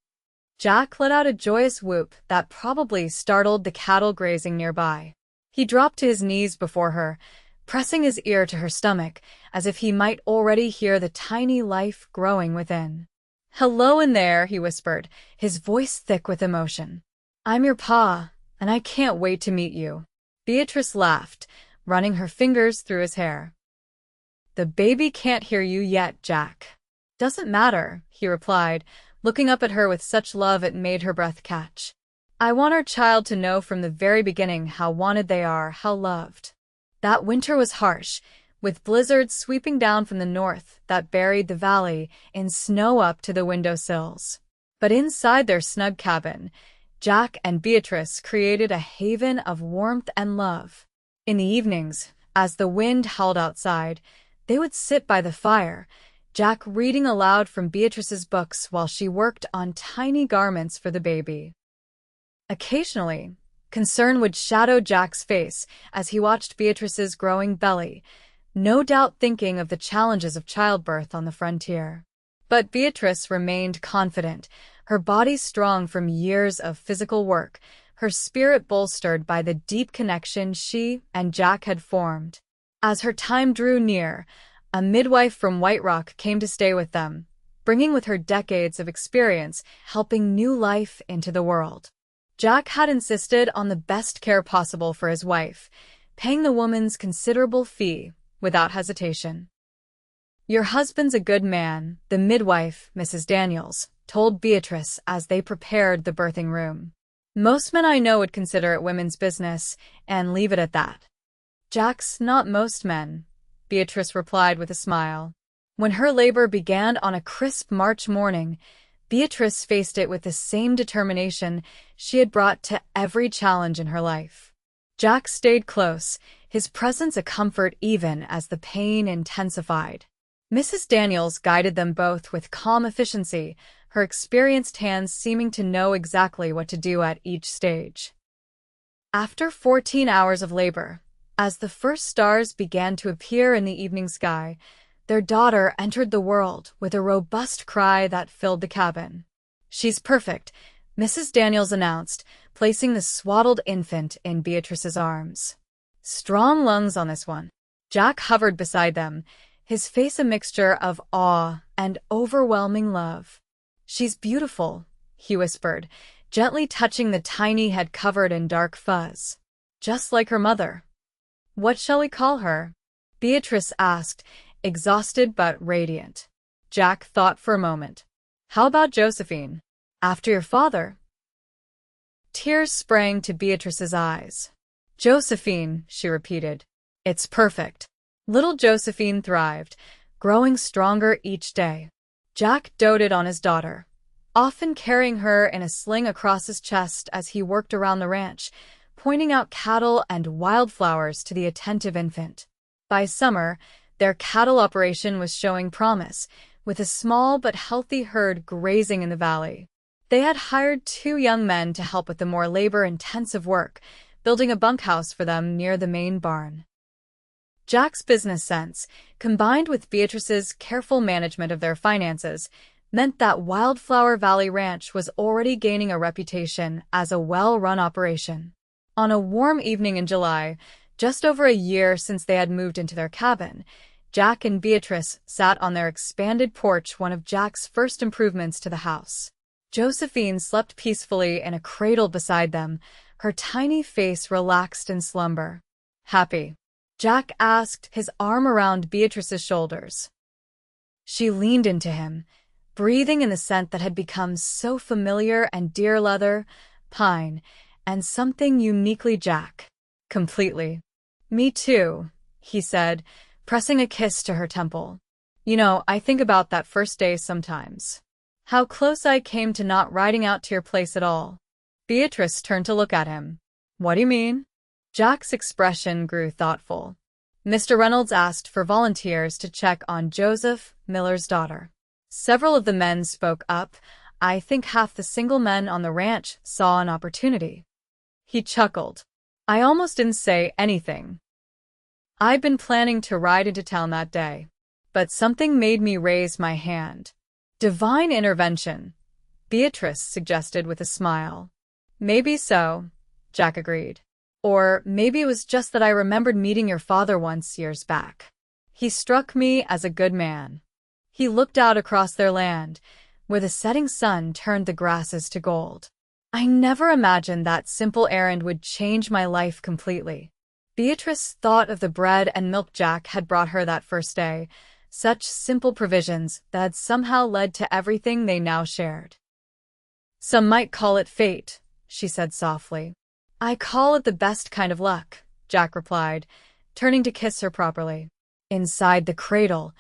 Jack let out a joyous whoop that probably startled the cattle grazing nearby. He dropped to his knees before her, pressing his ear to her stomach, as if he might already hear the tiny life growing within. Hello in there, he whispered, his voice thick with emotion. I'm your pa, and I can't wait to meet you. Beatrice laughed, running her fingers through his hair. The baby can't hear you yet, Jack. Doesn't matter, he replied, looking up at her with such love it made her breath catch. I want our child to know from the very beginning how wanted they are, how loved. That winter was harsh, with blizzards sweeping down from the north that buried the valley in snow up to the windowsills. But inside their snug cabin, Jack and Beatrice created a haven of warmth and love. In the evenings, as the wind howled outside, they would sit by the fire, Jack reading aloud from Beatrice's books while she worked on tiny garments for the baby. Occasionally, concern would shadow Jack's face as he watched Beatrice's growing belly, no doubt thinking of the challenges of childbirth on the frontier. But Beatrice remained confident, her body strong from years of physical work, her spirit bolstered by the deep connection she and Jack had formed. As her time drew near, a midwife from White Rock came to stay with them, bringing with her decades of experience helping new life into the world. Jack had insisted on the best care possible for his wife, paying the woman's considerable fee without hesitation. "Your husband's a good man," the midwife, Mrs. Daniels, told Beatrice as they prepared the birthing room. "Most men I know would consider it women's business and leave it at that." "Jack's not most men," Beatrice replied with a smile. When her labor began on a crisp March morning, Beatrice faced it with the same determination she had brought to every challenge in her life. Jack stayed close, his presence a comfort even as the pain intensified. Mrs. Daniels guided them both with calm efficiency, her experienced hands seeming to know exactly what to do at each stage. After 14 hours of labor, as the first stars began to appear in the evening sky, their daughter entered the world with a robust cry that filled the cabin. "She's perfect," Mrs. Daniels announced, placing the swaddled infant in Beatrice's arms. "Strong lungs on this one." Jack hovered beside them, his face a mixture of awe and overwhelming love. "She's beautiful," he whispered, gently touching the tiny head covered in dark fuzz. "Just like her mother." "What shall we call her?" Beatrice asked, exhausted but radiant. Jack thought for a moment. "How about Josephine? After your father?" Tears sprang to Beatrice's eyes. "Josephine," she repeated. "It's perfect." Little Josephine thrived, growing stronger each day. Jack doted on his daughter, often carrying her in a sling across his chest as he worked around the ranch, pointing out cattle and wildflowers to the attentive infant. By summer, their cattle operation was showing promise, with a small but healthy herd grazing in the valley. They had hired 2 young men to help with the more labor-intensive work, building a bunkhouse for them near the main barn. Jack's business sense, combined with Beatrice's careful management of their finances, meant that Wildflower Valley Ranch was already gaining a reputation as a well-run operation. On a warm evening in July, just over a year since they had moved into their cabin, Jack and Beatrice sat on their expanded porch, one of Jack's first improvements to the house. Josephine slept peacefully in a cradle beside them, her tiny face relaxed in slumber. "Happy?" Jack asked, his arm around Beatrice's shoulders. She leaned into him, breathing in the scent that had become so familiar and dear: leather, pine, and something uniquely Jack. "Completely." "Me too," he said, pressing a kiss to her temple. "You know, I think about that first day sometimes. How close I came to not riding out to your place at all." Beatrice turned to look at him. "What do you mean?" Jack's expression grew thoughtful. Mr. Reynolds asked for volunteers to check on Joseph, Miller's daughter. Several of the men spoke up. I think half the single men on the ranch saw an opportunity. He chuckled. "I almost didn't say anything. I'd been planning to ride into town that day, but something made me raise my hand." "Divine intervention," Beatrice suggested with a smile. "Maybe so," Jack agreed. "Or maybe it was just that I remembered meeting your father once years back. He struck me as a good man." He looked out across their land, where the setting sun turned the grasses to gold. "I never imagined that simple errand would change my life completely." Beatrice thought of the bread and milk Jack had brought her that first day, such simple provisions that had somehow led to everything they now shared. "Some might call it fate," she said softly. "I call it the best kind of luck," Jack replied, turning to kiss her properly. Inside the cradle,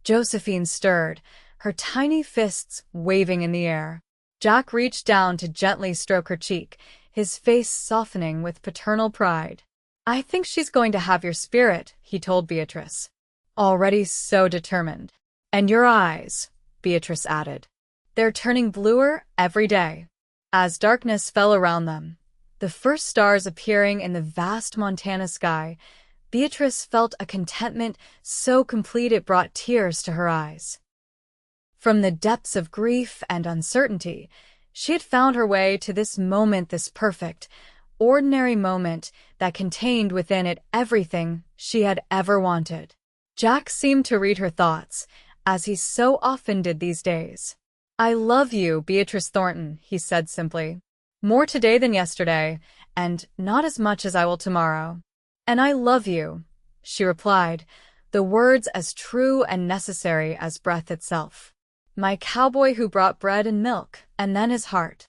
Josephine stirred, her tiny fists waving in the air. Jack reached down to gently stroke her cheek, his face softening with paternal pride. "I think she's going to have your spirit," he told Beatrice. "Already so determined." "And your eyes," Beatrice added. "They're turning bluer every day." As darkness fell around them, the first stars appearing in the vast Montana sky, Beatrice felt a contentment so complete it brought tears to her eyes. From the depths of grief and uncertainty, she had found her way to this moment, this perfect, ordinary moment that contained within it everything she had ever wanted. Jack seemed to read her thoughts, as he so often did these days. "I love you, Beatrice Thornton," he said simply. More today than yesterday, and not as much as I will tomorrow. And I love you, she replied, the words as true and necessary as breath itself. My cowboy who brought bread and milk, and then his heart.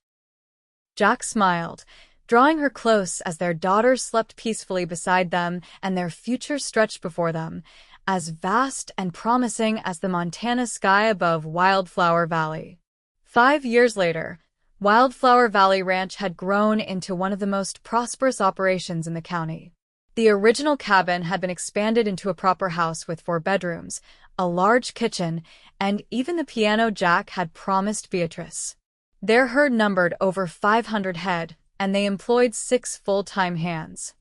Jack smiled, drawing her close as their daughter slept peacefully beside them and their future stretched before them, as vast and promising as the Montana sky above Wildflower Valley. 5 years later, Wildflower Valley Ranch had grown into one of the most prosperous operations in the county. The original cabin had been expanded into a proper house with 4 bedrooms, a large kitchen, and even the piano Jack had promised Beatrice. Their herd numbered over 500 head, and they employed 6 full-time hands.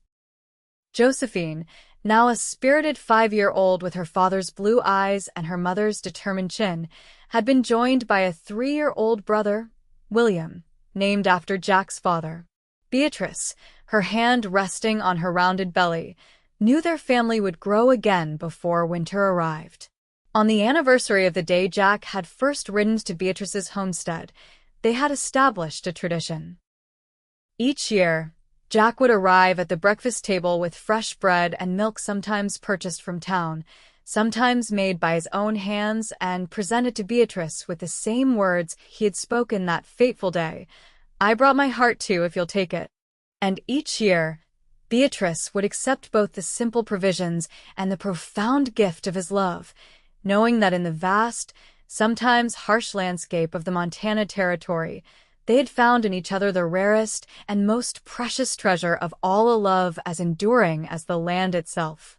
Josephine, now a spirited 5-year-old with her father's blue eyes and her mother's determined chin, had been joined by a 3-year-old brother, William, named after Jack's father. Beatrice, her hand resting on her rounded belly, knew their family would grow again before winter arrived. On the anniversary of the day Jack had first ridden to Beatrice's homestead, they had established a tradition. Each year, Jack would arrive at the breakfast table with fresh bread and milk, sometimes purchased from town, sometimes made by his own hands, and present it to Beatrice with the same words he had spoken that fateful day. I brought my heart too, if you'll take it. And each year, Beatrice would accept both the simple provisions and the profound gift of his love, knowing that in the vast, sometimes harsh landscape of the Montana Territory, they had found in each other the rarest and most precious treasure of all, a love as enduring as the land itself.